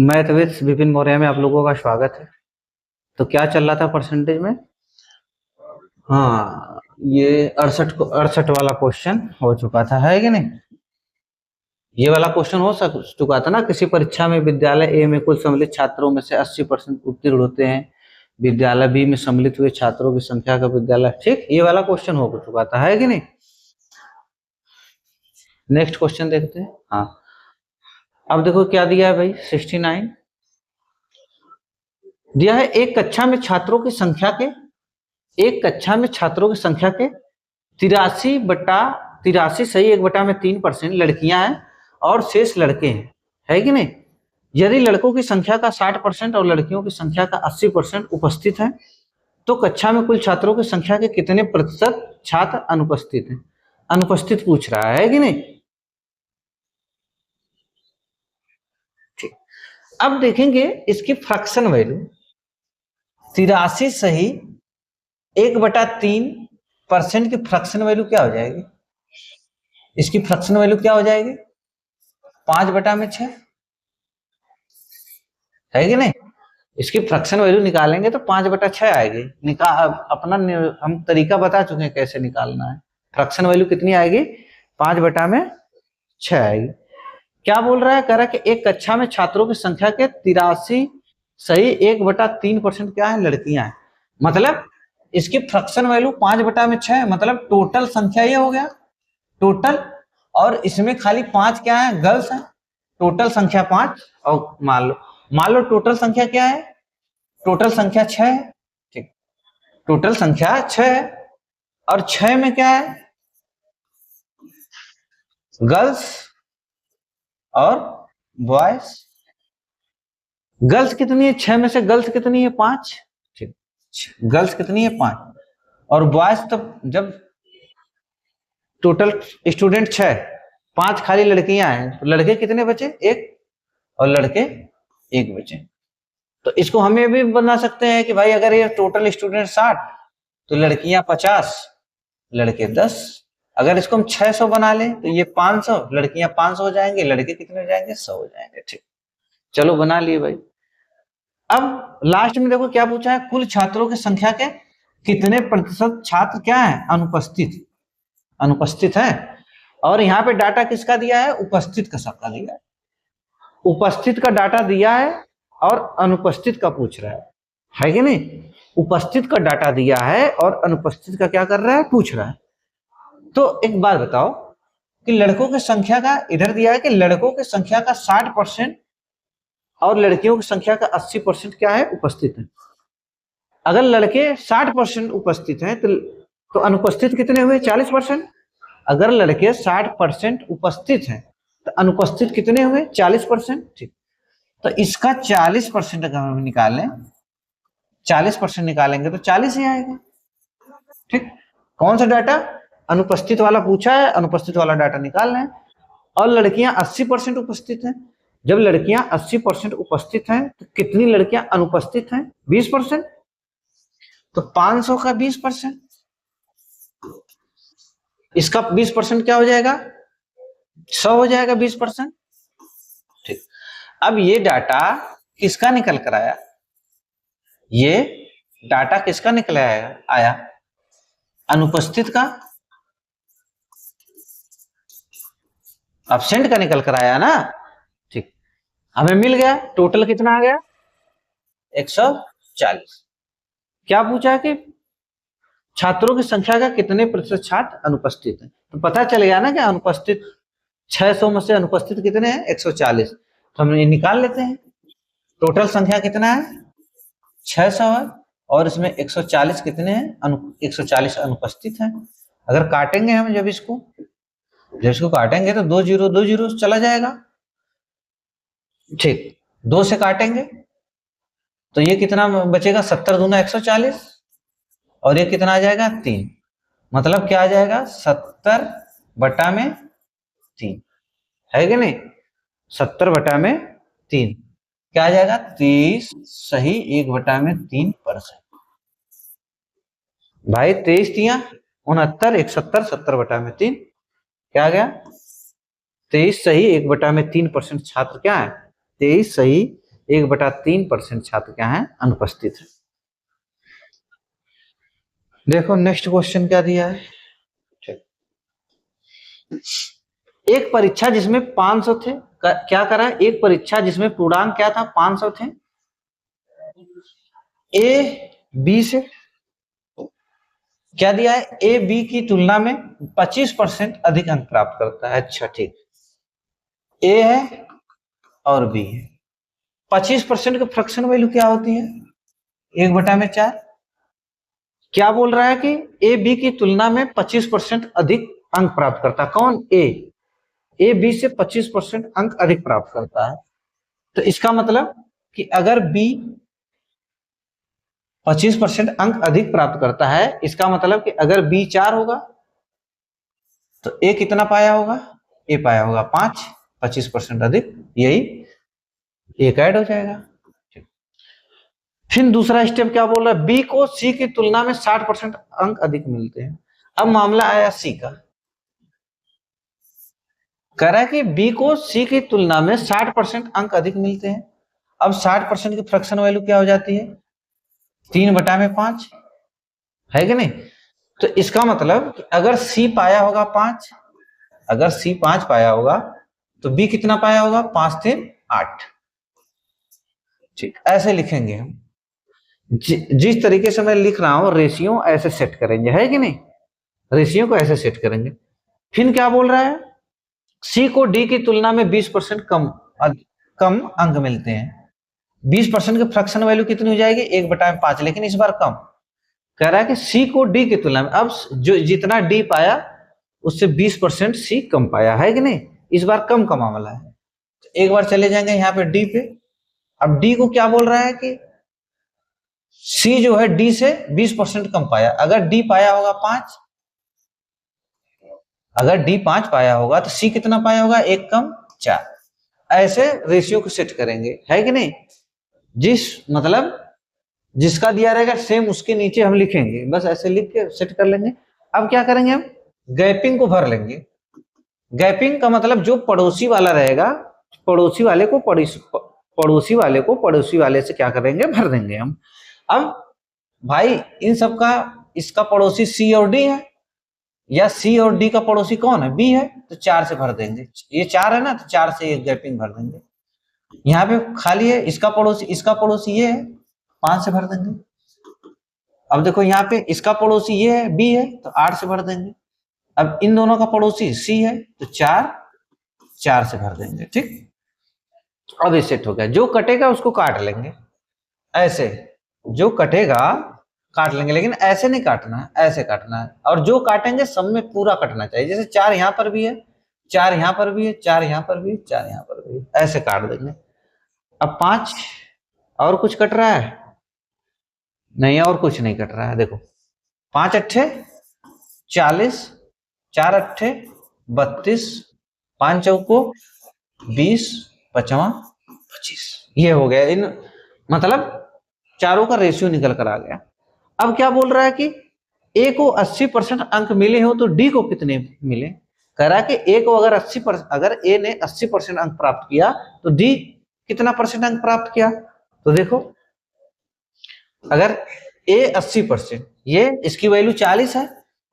Math with Vipin Maurya में आप लोगों का स्वागत है। तो क्या चल रहा था परसेंटेज में? हाँ, ये 68 वाला क्वेश्चन हो चुका था, है कि नहीं? ये वाला क्वेश्चन हो चुका था ना। किसी परीक्षा में विद्यालय ए में कुल सम्मिलित छात्रों में से 80% उत्तीर्ण होते हैं, विद्यालय बी में सम्मिलित हुए छात्रों की संख्या का विद्यालय, ठीक, ये वाला क्वेश्चन हो चुका था, है कि नहीं? नेक्स्ट क्वेश्चन देखते हैं। हाँ, अब देखो क्या दिया है भाई। 69 दिया है। एक कक्षा में छात्रों की संख्या के एक कक्षा में छात्रों की संख्या के 83 सही 1/3% लड़कियां हैं और शेष लड़के हैं, है कि नहीं? यदि लड़कों की संख्या का 60% और लड़कियों की संख्या का 80% उपस्थित है तो कक्षा में कुल छात्रों की संख्या के कितने प्रतिशत छात्र अनुपस्थित हैं? अनुपस्थित पूछ रहा है कि नहीं? ठीक, अब देखेंगे इसकी फ्रैक्शन वैल्यू। 83 सही 1/3% की फ्रैक्शन वैल्यू क्या हो जाएगी? इसकी फ्रैक्शन वैल्यू क्या हो जाएगी? 5/6, है कि नहीं? इसकी फ्रैक्शन वैल्यू निकालेंगे तो 5/6 आएगी। अपना हम तरीका बता चुके हैं कैसे निकालना है। फ्रैक्शन वैल्यू कितनी आएगी? 5/6 आएगी। क्या बोल रहा है? कह रहा है कि एक कक्षा में छात्रों की संख्या के 83 सही 1/3% क्या है? लड़कियां हैं। मतलब इसकी फ्रैक्शन वैल्यू 5/6 है, मतलब टोटल संख्या ये हो गया टोटल, और इसमें खाली 5 क्या है? गर्ल्स है। टोटल संख्या 5, और मान लो टोटल संख्या क्या है? टोटल संख्या 6 है। ठीक, टोटल संख्या 6 है और 6 में क्या है? गर्ल्स और बॉयज। गर्ल्स कितनी है? 6 में से गर्ल्स कितनी है? 5। ठीक, गर्ल्स कितनी है? 5। और बॉयज तो जब टोटल स्टूडेंट 6, 5 खाली लड़कियां हैं, तो लड़के कितने बचे? 1, और लड़के 1 बचे। तो इसको हमें भी बना सकते हैं कि भाई अगर ये टोटल स्टूडेंट 60 तो लड़कियां 50, लड़के 10। अगर इसको हम 600 बना लें तो ये 500, लड़कियां 500 हो जाएंगे, लड़के कितने हो जाएंगे? 100 हो जाएंगे। ठीक, चलो बना लिए भाई। अब लास्ट में देखो क्या पूछा है? कुल छात्रों की संख्या के कितने प्रतिशत छात्र क्या है? अनुपस्थित है। और यहाँ पे डाटा किसका दिया है? उपस्थित का सबका दिया है। उपस्थित का डाटा दिया है और अनुपस्थित का पूछ रहा है कि नहीं? उपस्थित का डाटा दिया है और अनुपस्थित का क्या कर रहा है? पूछ रहा है। तो एक बात बताओ कि लड़कों की संख्या का इधर दिया है कि लड़कों की संख्या का 60% और लड़कियों की संख्या का 80% क्या है? उपस्थित है। अगर लड़के 60% उपस्थित हैं तो अनुपस्थित कितने हुए? 40%। अगर लड़के 60% उपस्थित हैं तो अनुपस्थित कितने हुए? 40%। ठीक, तो इसका 40% अगर हम निकालें, 40% निकालेंगे तो 40 ही आएगा। ठीक, कौन सा डाटा? अनुपस्थित वाला पूछा है, अनुपस्थित वाला डाटा निकालना है। और लड़कियां 80% उपस्थित हैं। जब लड़कियां 80% उपस्थित हैं तो कितनी लड़कियां अनुपस्थित हैं? 20%। तो 500 का 20%, इसका 20% क्या हो जाएगा? 100 हो जाएगा 20%। ठीक, अब ये डाटा किसका निकल कर आया? ये डाटा किसका निकल आया? अनुपस्थित का, एब्सेंट का निकल कर आया ना। ठीक, हमें मिल गया। टोटल कितना आ गया? 140। क्या पूछा कि छात्रों की संख्या का कितने प्रतिशत छात्र अनुपस्थित हैं? तो पता चल गया ना कि अनुपस्थित 600 में से अनुपस्थित कितने हैं? 140। तो हम ये निकाल लेते हैं। टोटल संख्या कितना है? 600 है और इसमें 140 कितने हैं? 140 अनुपस्थित हैं। अगर काटेंगे हम जब इसको काटेंगे तो 2 जीरो चला जाएगा। ठीक, 2 से काटेंगे तो ये कितना बचेगा? 70 दूना 140, और ये कितना आ जाएगा? 3। मतलब क्या आ जाएगा? 70/3, है कि नहीं? 70/3 क्या आ जाएगा? 30 सही 1/3%। भाई 23 तिया 69, 170, 70/3 क्या आ गया? 23 सही 1/3% छात्र क्या है? 23 सही 1/3% छात्र क्या है, अनुपस्थित है। देखो नेक्स्ट क्वेश्चन क्या दिया है। एक परीक्षा जिसमें 500 थे, क्या करा है, एक परीक्षा जिसमें पूर्णांक क्या था, 500 थे, ए बी से क्या दिया है, ए बी की तुलना में 25% अधिक अंक प्राप्त करता है। अच्छा ठीक, ए है और बी है, 25% का फ्रैक्शन वैल्यू क्या होती है, 1/4। क्या बोल रहा है कि ए बी की तुलना में 25% अधिक अंक प्राप्त करता है। कौन, ए बी से 25% अंक अधिक प्राप्त करता है। तो इसका मतलब कि अगर बी 25% अंक अधिक प्राप्त करता है, इसका मतलब कि अगर बी 4 होगा तो ए कितना पाया होगा, ए पाया होगा 5, 25% अधिक, यही एक ऐड हो जाएगा। फिर दूसरा स्टेप क्या बोल रहा है, बी को सी की तुलना में 60% अंक अधिक मिलते हैं। अब मामला आया सी का, कह रहा है कि बी को सी की तुलना में 60% अंक अधिक मिलते हैं। अब 60% की फ्रैक्शन वैल्यू क्या हो जाती है, 3/5, है कि नहीं। तो इसका मतलब कि अगर सी पाया होगा 5, अगर सी 5 पाया होगा तो बी कितना पाया होगा, 5 3 8। ठीक, ऐसे लिखेंगे हम। जिस तरीके से मैं लिख रहा हूं रेशियो ऐसे सेट करेंगे, है कि नहीं, रेशियो को ऐसे सेट करेंगे। फिर क्या बोल रहा है, सी को डी की तुलना में 20% कम अंक मिलते हैं। 20% की फ्रैक्शन वैल्यू कितनी हो जाएगी, 1/5, लेकिन इस बार कम। कह रहा है कि सी को डी की तुलना में, अब जो जितना डी पाया उससे 20% सी कम पाया, है कि नहीं, इस बार कम का मामला है। तो एक बार चले जाएंगे यहाँ पे डी पे। अब डी को क्या बोल रहा है कि सी जो है डी से 20% कम पाया। अगर डी पाया होगा 5, अगर डी 5 पाया होगा तो सी कितना पाया होगा, 1 कम 4। ऐसे रेशियो को सेट करेंगे, है कि नहीं। जिस मतलब जिसका दिया रहेगा सेम उसके नीचे हम लिखेंगे, बस ऐसे लिख के सेट कर लेंगे। अब क्या करेंगे, हम गैपिंग को भर लेंगे। गैपिंग का मतलब जो पड़ोसी वाला रहेगा, पड़ोसी वाले को पड़ोसी वाले से क्या करेंगे, भर देंगे हम। अब भाई इन सब का, इसका पड़ोसी सी और डी है, या सी और डी का पड़ोसी कौन है, बी है, तो 4 से भर देंगे। ये 4 है ना, तो 4 से एक गैपिंग भर देंगे। यहाँ पे खाली है, इसका पड़ोसी ये है, 5 से भर देंगे। अब देखो यहाँ पे इसका पड़ोसी ये है, बी है, तो 8 से भर देंगे। अब इन दोनों का पड़ोसी सी है, तो 4 से भर देंगे। ठीक, अब ये सेट हो गया। जो कटेगा उसको काट लेंगे, ऐसे जो कटेगा काट लेंगे, लेकिन ऐसे नहीं काटना है, ऐसे काटना है। और जो काटेंगे सब में पूरा कटना चाहिए। जैसे 4 यहाँ पर भी है, 4 यहाँ पर भी है, 4 यहाँ पर भी है, 4 यहाँ पर भी है, ऐसे काट देंगे। अब 5 और कुछ कट रहा है नहीं, और कुछ नहीं कट रहा है। देखो 5 अट्ठे 40, 4 अट्ठे 32, 5 चौको 20, 5वां 25, ये हो गया। इन मतलब चारों का रेशियो निकल कर आ गया। अब क्या बोल रहा है कि ए को 80% अंक मिले हो तो डी को कितने मिले। कह रहा है कि ए को अगर 80%, अगर ए ने 80% अंक प्राप्त किया तो डी कितना परसेंट अंक प्राप्त किया। तो देखो अगर ए 80%, ये इसकी वैल्यू 40 है,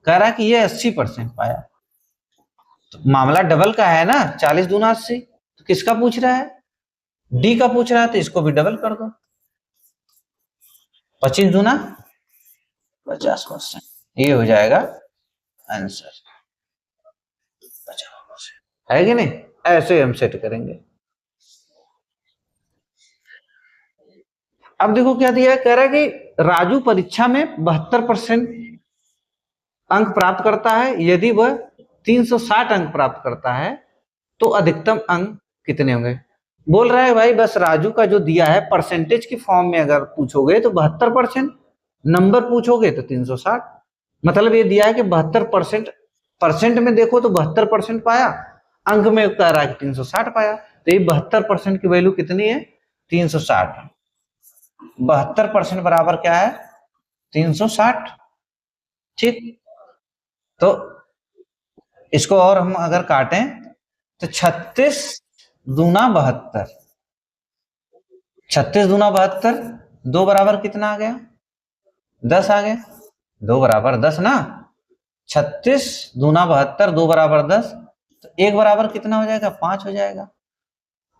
कह रहा है कि ये 80% पाया, तो मामला डबल का है ना, 40 दूना 80। तो किसका पूछ रहा है, डी का पूछ रहा है, तो इसको भी डबल कर दो, 25 दूना 50%, ये हो जाएगा आंसर 50%, है कि नहीं। ऐसे हम सेट करेंगे। अब देखो क्या दिया है, कह रहा है कि राजू परीक्षा में 72% अंक प्राप्त करता है। यदि वह 360 अंक प्राप्त करता है तो अधिकतम अंक कितने होंगे। बोल रहा है भाई बस राजू का जो दिया है परसेंटेज की फॉर्म में अगर पूछोगे तो 72%, नंबर पूछोगे तो 360। मतलब ये दिया है कि 72%, परसेंट में देखो तो 72% पाया, अंक में कह रहा है कि 360 पाया, तो ये 72% की वैल्यू कितनी है, 360। 72% बराबर क्या है, 360। ठीक, तो इसको और हम अगर काटें तो 36 दूना 72, 36 दूना 72, 2 बराबर कितना आ गया? 10 आ गया। 2 बराबर 10 ना। 36 दूना 72, 2 बराबर 10, तो 1 बराबर कितना हो जाएगा? 5 हो जाएगा।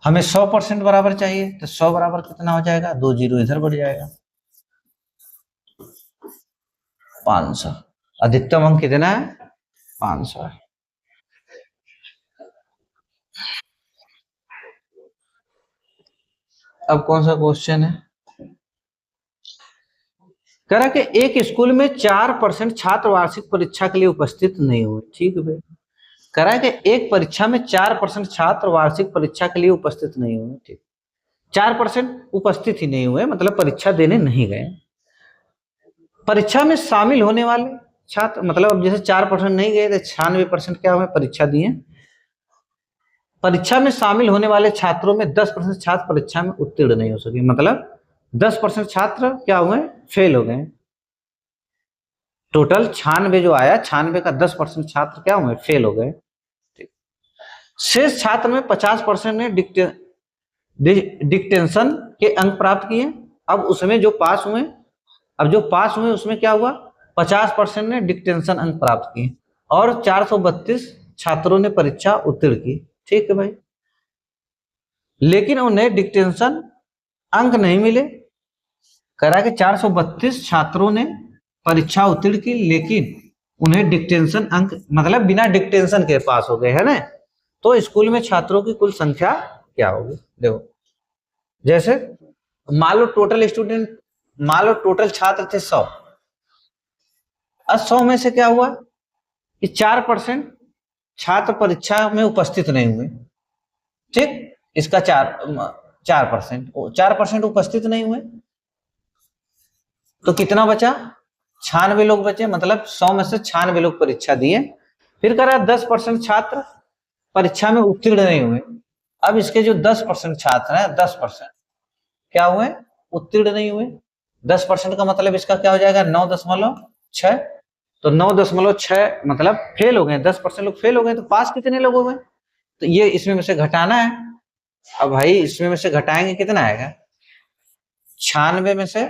हमें 100% बराबर चाहिए, तो 100 बराबर कितना हो जाएगा? 2 जीरो इधर बढ़ जाएगा, 500। अधिकतम अंक कितना है? 500 है। अब कौन सा क्वेश्चन है? कह रहा कि एक स्कूल में 4% छात्र वार्षिक परीक्षा के लिए उपस्थित नहीं हुए। ठीक है भाई। कह रहा है कि एक परीक्षा में 4% छात्र वार्षिक परीक्षा के लिए उपस्थित नहीं हुए। ठीक, 4% उपस्थित ही नहीं हुए, मतलब परीक्षा देने नहीं गए। परीक्षा में शामिल होने वाले छात्र, मतलब अब जैसे 4% नहीं गए तो 96% क्या हुए? परीक्षा दिए। परीक्षा में शामिल होने वाले छात्रों में 10% छात्र परीक्षा में उत्तीर्ण नहीं हो सके, मतलब 10% छात्र क्या हुए? फेल हो गए। टोटल 96 जो आया, 96 का 10% छात्र क्या हुए? फेल हो गए। शेष छात्र में 50% ने डिक्टेंशन के अंक प्राप्त किए। अब उसमें जो पास हुए, अब जो पास हुए उसमें क्या हुआ? 50% ने डिक्टेंशन अंक प्राप्त किए और 432 छात्रों ने परीक्षा उत्तीर्ण की। ठीक है भाई। लेकिन उन्हें डिक्टेंशन अंक नहीं मिले। करा कि 432 छात्रों ने परीक्षा उत्तीर्ण की, लेकिन उन्हें डिक्टेंशन अंक, मतलब बिना डिक्टेंशन के पास हो गए, है ना। तो स्कूल में छात्रों की कुल संख्या क्या होगी? देखो, जैसे मान लो टोटल स्टूडेंट, मान लो टोटल छात्र थे 100। अब 100 में से क्या हुआ कि 4% छात्र परीक्षा में उपस्थित नहीं हुए। ठीक, इसका 4% उपस्थित नहीं हुए, तो कितना बचा? 96 लोग बचे, मतलब 100 में से 96 लोग परीक्षा दिए। फिर कह रहा 10% छात्र परीक्षा में उत्तीर्ण नहीं हुए। अब इसके जो 10% छात्र हैं, 10% क्या हुए? उत्तीर्ण नहीं हुए। 10% का मतलब इसका क्या हो जाएगा? 9.6। तो 9.6 मतलब फेल हो गए, 10% लोग फेल हो गए, तो पास कितने लोग हो गए? तो ये इसमें में से घटाना है। अब भाई इसमें में से घटाएंगे, कितना आएगा? 96 में से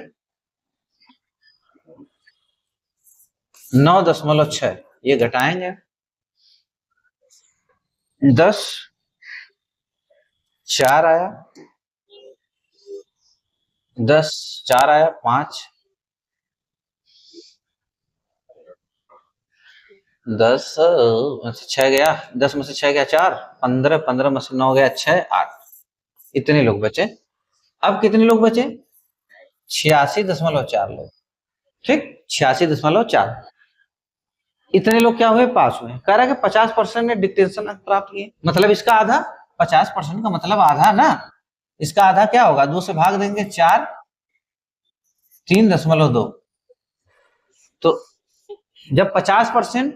9.6 ये घटाएंगे, 10, 4 आया, 10, 4 आया, 5, 10 में से 6 गया, 10 में से 6 गया 4, 15, 15 में से 9 गया 6, 8, इतने लोग बचे। अब कितने लोग बचे? 86.4 लोग। ठीक, 86.4, इतने लोग क्या हुए? पास हुए। कह रहा है कि 50% ने डिक्टेंशन अंक प्राप्त किए, मतलब इसका आधा। 50% का मतलब आधा ना, इसका आधा क्या होगा? 2 से भाग देंगे, 4, 3.2। तो जब 50%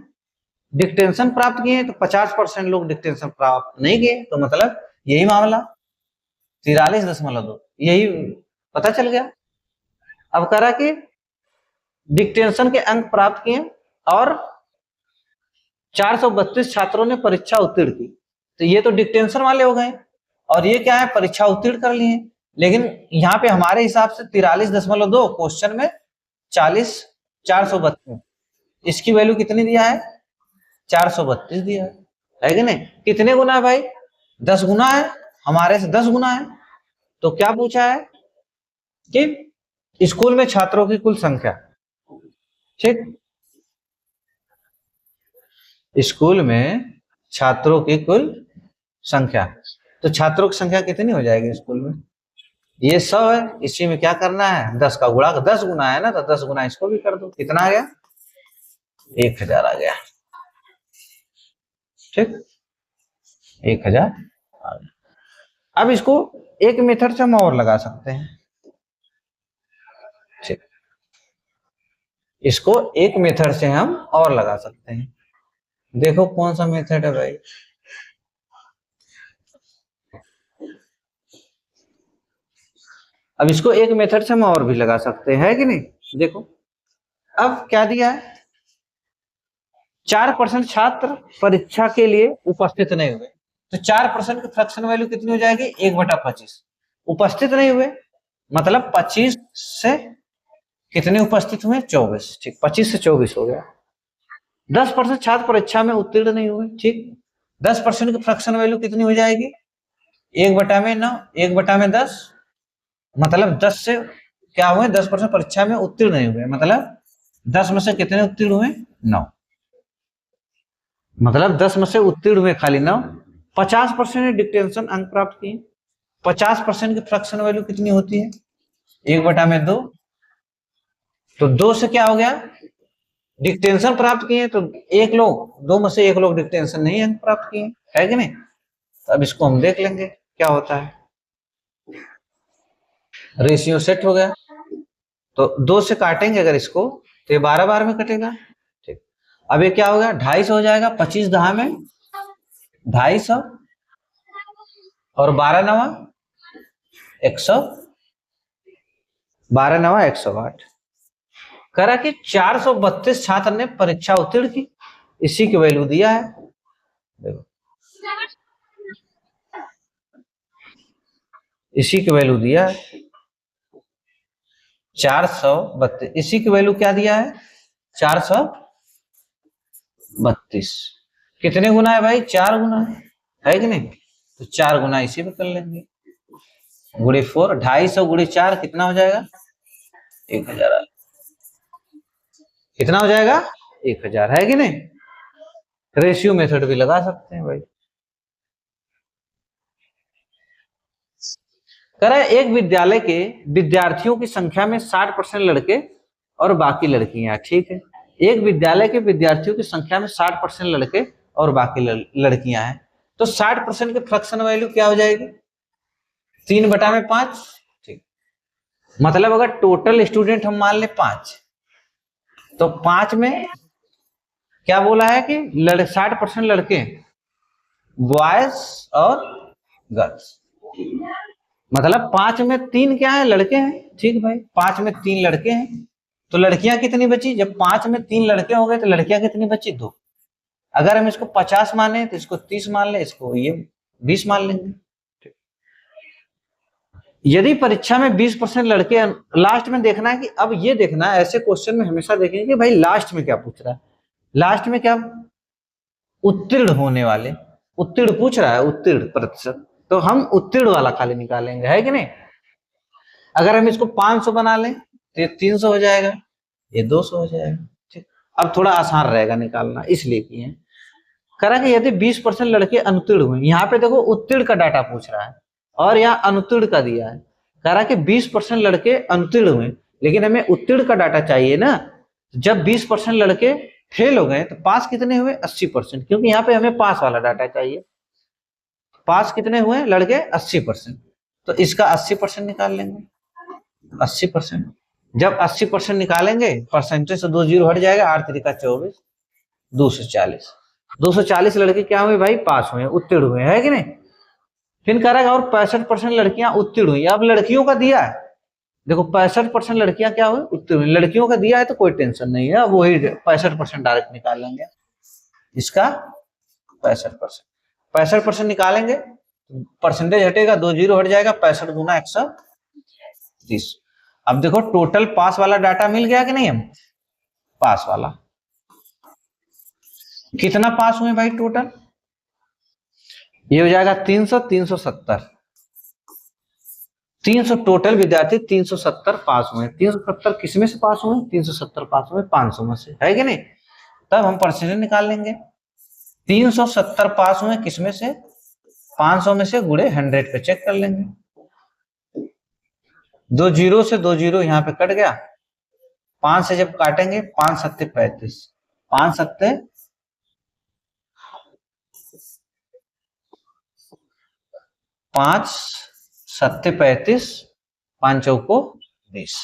डिक्टेंशन प्राप्त किए तो 50% लोग डिक्टेंशन प्राप्त नहीं किए, तो मतलब यही मामला 43.2, यही पता चल गया। अब कह रहा कि डिक्टेंशन के अंक प्राप्त किए और 432 छात्रों ने परीक्षा उत्तीर्ण की, तो ये तो डिक्टेंशन वाले हो गए, और ये क्या है? परीक्षा उत्तीर्ण कर लिए। लेकिन यहाँ पे हमारे हिसाब से 43.2, क्वेश्चन में 40, 432, इसकी वैल्यू कितनी दिया है? 432 दिया है कि नहीं? कितने गुना है भाई? 10 गुना है, हमारे से 10 गुना है। तो क्या पूछा है कि स्कूल में छात्रों की कुल संख्या। ठीक, स्कूल में छात्रों की कुल संख्या, तो छात्रों की संख्या कितनी हो जाएगी स्कूल में? ये 100 है, इसी में क्या करना है? 10 का गुणा, 10 गुना है ना, तो 10 गुना इसको भी कर दो। कितना आ गया? 1000 आ गया। ठीक, 1000 आ गया। अब इसको एक मेथड से हम और लगा सकते हैं। ठीक, इसको एक मेथड से हम और लगा सकते हैं। देखो कौन सा मेथड है भाई। अब इसको एक मेथड से हम और भी लगा सकते हैं, कि नहीं? देखो, अब क्या दिया है? 4% छात्र परीक्षा के लिए उपस्थित नहीं हुए, तो 4% की फ्रैक्शन वैल्यू कितनी हो जाएगी? 1/25। उपस्थित नहीं हुए, मतलब 25 से कितने उपस्थित हुए? 24। ठीक, 25 से 24 हो गया। 10% छात्र परीक्षा में उत्तीर्ण नहीं हुए। ठीक, 10% की फ्रैक्शन वैल्यू कितनी हो जाएगी? 1/9, 1/10, मतलब 10 से क्या हुए? 10% परीक्षा में उत्तीर्ण नहीं हुए, मतलब 10 में से कितने उत्तीर्ण हुए? 9। मतलब 10 में से उत्तीर्ण हुए खाली 9। 50% ने डिक्टेंशन अंक प्राप्त किए। 50% की फ्रैक्शन वैल्यू कितनी होती है? 1/2। तो 2 से क्या हो गया? डिक्टेंशन प्राप्त किए, तो एक लोग, 2 में से एक लोग डिक्टेंशन नहीं अंक प्राप्त किए, है कि नहीं? तो अब इसको हम देख लेंगे क्या होता है। रेशियो सेट हो गया, तो 2 से काटेंगे अगर इसको तो ये 12 बार में कटेगा। ठीक, अब ये क्या होगा? 250 हो जाएगा। 25 दहा में 250 और 12 नवा 100, 12 नवा 108। करा कि 432 छात्र ने परीक्षा उत्तीर्ण की। इसी की वैल्यू दिया है, देखो इसी की वैल्यू दिया है 432। इसी की वैल्यू क्या दिया है? 432। कितने गुना है भाई? 4 गुना है कि नहीं? तो 4 गुना इसी पे कर लेंगे, गुणे 4। 250 गुणे 4 कितना हो जाएगा? 1000। कितना हो जाएगा? 1000, है कि नहीं? रेशियो मेथड भी लगा सकते हैं भाई। कह एक विद्यालय के विद्यार्थियों की संख्या में 60% लड़के और बाकी लड़कियां। ठीक है, एक विद्यालय के विद्यार्थियों की संख्या में 60% लड़के और बाकी लड़कियां हैं, तो 60% की फ्रैक्शन वैल्यू क्या हो जाएगी? 3/5। ठीक, मतलब अगर टोटल स्टूडेंट हम मान ले 5, तो 5 में क्या बोला है कि 60% लड़के, बॉयज और गर्ल्स, मतलब 5 में 3 क्या है? लड़के हैं। ठीक भाई, 5 में 3 लड़के हैं, तो लड़कियां कितनी बची? जब 5 में 3 लड़के हो गए तो लड़कियां कितनी बची? 2। अगर हम इसको 50 माने तो इसको 30 मान ले, इसको ये 20 मान लेंगे। यदि परीक्षा में 20% लड़के, लास्ट में देखना है कि, अब ये देखना है ऐसे क्वेश्चन में हमेशा देखेंगे कि भाई लास्ट में क्या पूछ रहा है। लास्ट में क्या? उत्तीर्ण होने वाले, उत्तीर्ण पूछ रहा है, उत्तीर्ण प्रतिशत, तो हम उत्तीर्ण वाला खाली निकालेंगे, है कि नहीं? अगर हम इसको 500 बना लें तो ये 300 हो जाएगा, ये 200 हो जाएगा। ठीक, अब थोड़ा आसान रहेगा निकालना, इसलिए किए। करा कि यदि 20% लड़के अनुत्तीर्ण हुए, यहाँ पे देखो उत्तीर्ण का डाटा पूछ रहा है और यहाँ अनुत्तीर्ण का दिया है। करा कि 20% लड़के अनुत्तीर्ण हुए, लेकिन हमें उत्तीर्ण का डाटा चाहिए ना। जब 20% लड़के फेल हो गए तो पास कितने हुए? 80%, क्योंकि यहाँ पे हमें पास वाला डाटा चाहिए। पास कितने हुए लड़के? 80%, तो इसका 80% निकाल लेंगे। 80%, जब 80% निकालेंगे, परसेंटेज से 2 जीरो हट जाएगा, 8 3 का 24, 240। 240 लड़के क्या हुए भाई? पास हुए, उत्तीर्ण हुए, है कि नहीं? फिर कह रहा है और 65% लड़कियां उत्तीर्ण हुई। अब लड़कियों का दिया है, देखो 65% लड़कियां क्या हुई? उत्तीर्ण हुई। लड़कियों का दिया है तो कोई टेंशन नहीं है, वही 65% डायरेक्ट निकाल लेंगे। इसका 65%, 65% निकालेंगे, परसेंटेज हटेगा, 2 जीरो हट जाएगा, 65 गुना 130। अब देखो टोटल पास वाला डाटा मिल गया कि नहीं? हम पास वाला कितना पास हुए भाई टोटल? ये हो जाएगा 300, 370, 300 टोटल विद्यार्थी 370 पास हुए। 370 किसमें से पास हुए? 370 पास हुए 500 में से, है कि नहीं? तब हम परसेंटेज निकाल लेंगे। 370 पास हुए किसमें से? 500 में से, गुणे 100 पे चेक कर लेंगे। 2 जीरो से 2 जीरो यहाँ पे कट गया, 5 से जब काटेंगे 5 सत्ते 35, 5 सत्ते 5 सत्ते 35, 5 चौको 20,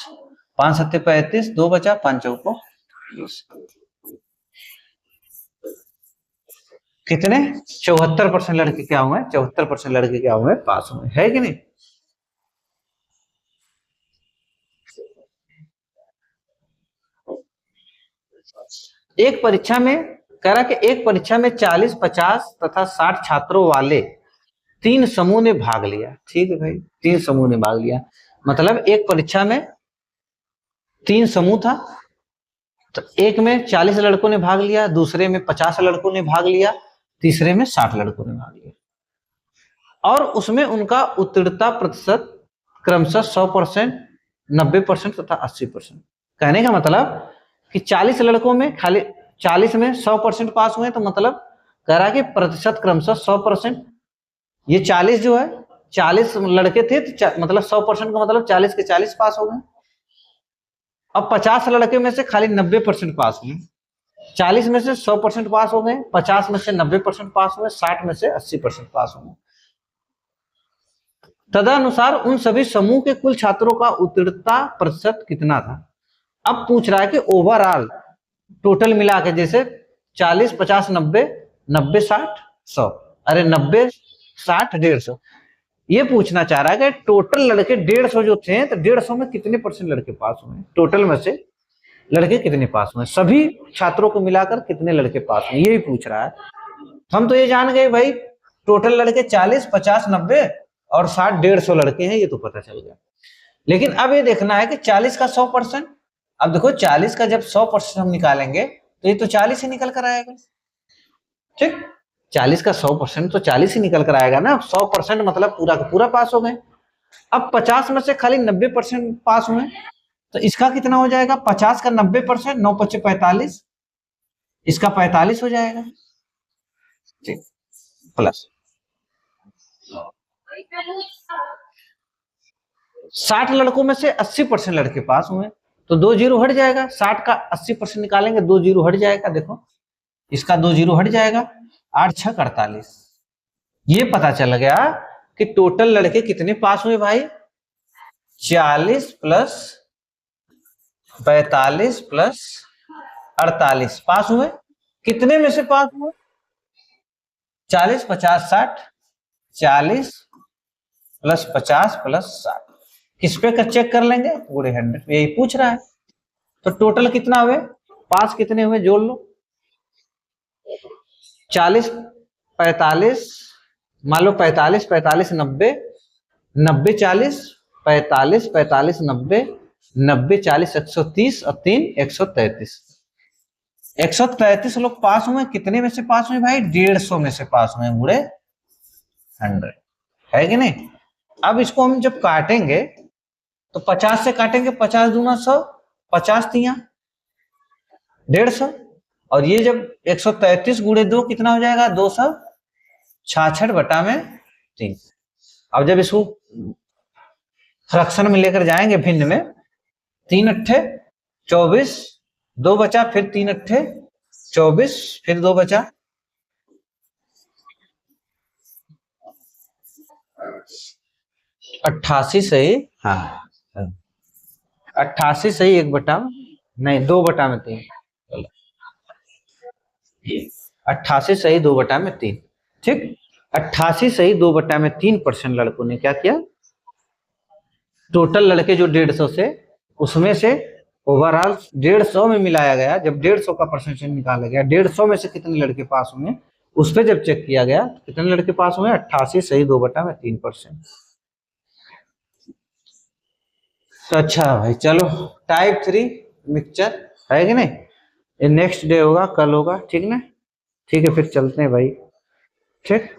5 सत्ते 35, 2 बचा, 5 चौको 20, कितने? 74% लड़के क्या हुए? 74% लड़के क्या हुए? पास हुए, है कि नहीं? एक परीक्षा में कह रहा कि एक परीक्षा में 40, 50 तथा 60 छात्रों वाले 3 समूह ने भाग लिया। ठीक है भाई, 3 समूह ने भाग लिया। मतलब एक परीक्षा में 3 समूह था, तो एक में 40 लड़कों ने भाग लिया, दूसरे में 50 लड़कों ने भाग लिया, तीसरे में 60 लड़कों ने भाग लिया, और उसमें उनका उत्तीर्णता प्रतिशत क्रमशः 100%, 90% तथा 80%। कहने का मतलब कि 40 लड़कों में खाली 40 में 100% पास हुए, तो मतलब कह रहा है कि प्रतिशत क्रमशः 100%। ये 40 जो है, 40 लड़के थे तो मतलब 100% का मतलब 40 के 40 पास हो गए। अब 50 लड़के में से खाली 90% पास हुए, 40 में से 100% पास हो गए, 50 में से 90% पास हुए, 60 में से 80% पास हुए। तदनुसार उन सभी समूह के कुल छात्रों का उत्तीर्णता प्रतिशत कितना था। अब पूछ रहा है कि ओवरऑल टोटल मिला के, जैसे 40, 50, 90, 90, 60, 100, अरे 90, 60, 150, ये पूछना चाह रहा है कि टोटल लड़के 150 जो थे, तो 150 में कितने % लड़के पास हुए, टोटल में से लड़के कितने पास हुए, सभी छात्रों को मिलाकर कितने लड़के पास हुए, यही पूछ रहा है। हम तो ये जान गए भाई टोटल लड़के 40, 50, 90 और 60, 150 लड़के हैं, ये तो पता चल गया। लेकिन अब ये देखना है कि 40 का 100%। अब देखो 40 का जब 100% हम निकालेंगे तो ये तो 40 ही निकल कर आएगा। ठीक, 40 का 100% तो 40 ही निकल कर आएगा ना। 100% मतलब पूरा का पूरा पास हो गए। अब 50 में से खाली 90% पास हुए, तो इसका कितना हो जाएगा, 50 का 90%, 9 × 5 = 45, इसका 45 हो जाएगा। ठीक, प्लस 60 लड़कों में से 80% लड़के पास हुए, तो 2 जीरो हट जाएगा। 60 का 80% निकालेंगे, 2 जीरो हट जाएगा। देखो इसका 2 जीरो हट जाएगा, 8 × 6 = 48। ये पता चल गया कि टोटल लड़के कितने पास हुए भाई, 40 + 45 + 48 पास हुए। कितने में से पास हुए, 40, 50, 60, 40 + 50 + 60, किस पे का चेक कर लेंगे, पूरे 100, यही पूछ रहा है। तो टोटल कितना हुए, पास कितने हुए जोड़ लो, 40, 45, मान लो 45, 45, 90, 90, 40, 45, 45, 90, 90, 40, 130 और 3, 133। 133 लोग पास हुए। कितने में से पास हुए भाई, 150 में से पास हुए, पूरे 100, है कि नहीं। अब इसको हम जब काटेंगे तो 50 से काटेंगे, 50 दूना 100, 50 तिया 150, और ये जब 133 × 2 कितना हो जाएगा, 266/3। अब जब इसको फ्रैक्शन में लेकर जाएंगे भिन्न में, 3 अट्ठे 24, 2 बचा, फिर 3 अट्ठे 24, फिर 2 बचा, 88 सही, हाँ 88 सही, 1/, नहीं 2/3, 88 सही 2/3। ठीक, 88 सही 2/3% लड़कों ने क्या किया, टोटल लड़के जो 150 से, उसमें से ओवरऑल 150 में मिलाया गया। जब 150 का परसेंटेज निकाला गया, 150 में से कितने लड़के पास हुए, उस पर जब चेक किया गया तो कितने लड़के पास हुए, 88 सही 2/3%। तो अच्छा भाई, चलो टाइप 3 मिक्सचर है कि नहीं, नेक्स्ट डे होगा, कल होगा, ठीक ना। ठीक है, फिर चलते हैं भाई। ठीक।